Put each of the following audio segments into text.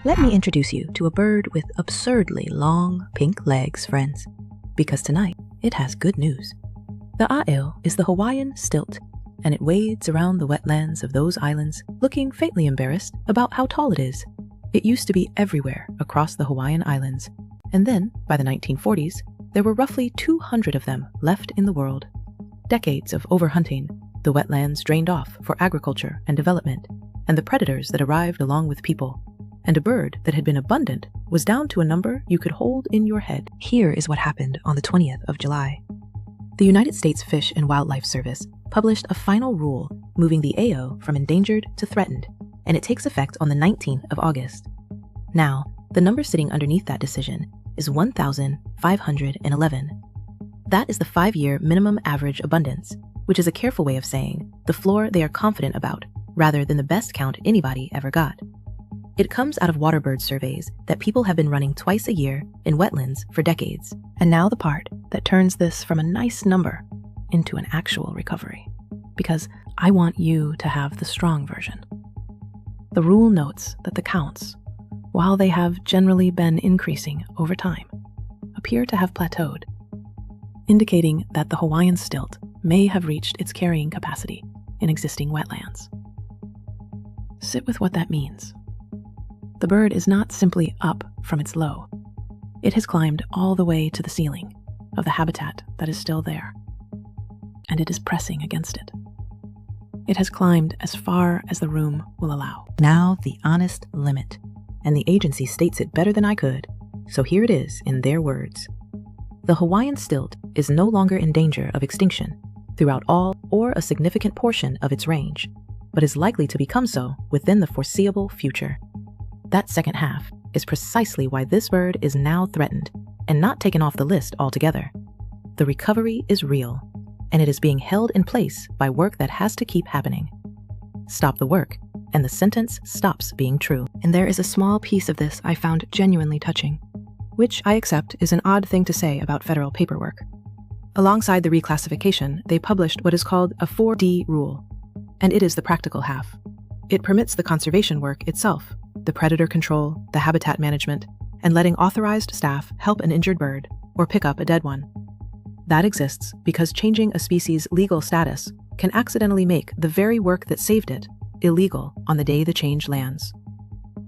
Let me introduce you to a bird with absurdly long pink legs, friends, because tonight it has good news. The ae'o is the Hawaiian stilt, and it wades around the wetlands of those islands looking faintly embarrassed about how tall it is. It used to be everywhere across the Hawaiian Islands, and then, by the 1940s, there were roughly 200 of them left in the world. Decades of overhunting, the wetlands drained off for agriculture and development, and the predators that arrived along with people, and a bird that had been abundant was down to a number you could hold in your head. Here is what happened on the 20th of July. The United States Fish and Wildlife Service published a final rule moving the ae'o from endangered to threatened, and it takes effect on the 19th of August. Now, the number sitting underneath that decision is 1,511. That is the 5-year minimum average abundance, which is a careful way of saying the floor they are confident about, rather than the best count anybody ever got. It comes out of waterbird surveys that people have been running twice a year in wetlands for decades. And now the part that turns this from a nice number into an actual recovery, because I want you to have the strong version. The rule notes that the counts, while they have generally been increasing over time, appear to have plateaued, indicating that the Hawaiian stilt may have reached its carrying capacity in existing wetlands. Sit with what that means. The bird is not simply up from its low. It has climbed all the way to the ceiling of the habitat that is still there, and it is pressing against it. It has climbed as far as the room will allow. Now the honest limit, and the agency states it better than I could, so here it is in their words. The Hawaiian stilt is no longer in danger of extinction throughout all or a significant portion of its range, but is likely to become so within the foreseeable future. That second half is precisely why this bird is now threatened and not taken off the list altogether. The recovery is real, and it is being held in place by work that has to keep happening. Stop the work, and the sentence stops being true. And there is a small piece of this I found genuinely touching, which I accept is an odd thing to say about federal paperwork. Alongside the reclassification, they published what is called a 4D rule, and it is the practical half. It permits the conservation work itself, the predator control, the habitat management, and letting authorized staff help an injured bird or pick up a dead one. That exists because changing a species' legal status can accidentally make the very work that saved it illegal on the day the change lands.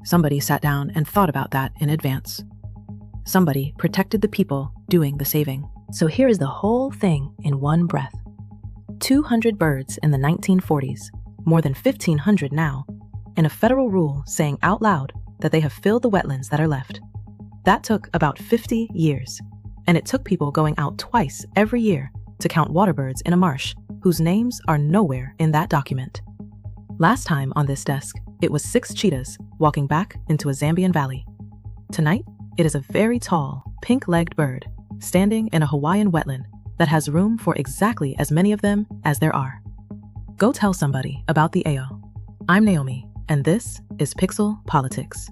Somebody sat down and thought about that in advance. Somebody protected the people doing the saving. So here is the whole thing in one breath. 200 birds in the 1940s, more than 1,500 now, and a federal rule saying out loud that they have filled the wetlands that are left. That took about 50 years, and it took people going out twice every year to count waterbirds in a marsh whose names are nowhere in that document. Last time on this desk, it was 6 cheetahs walking back into a Zambian valley. Tonight, it is a very tall, pink-legged bird standing in a Hawaiian wetland that has room for exactly as many of them as there are. Go tell somebody about the ae'o. I'm Naomi, and this is Pixel Politics.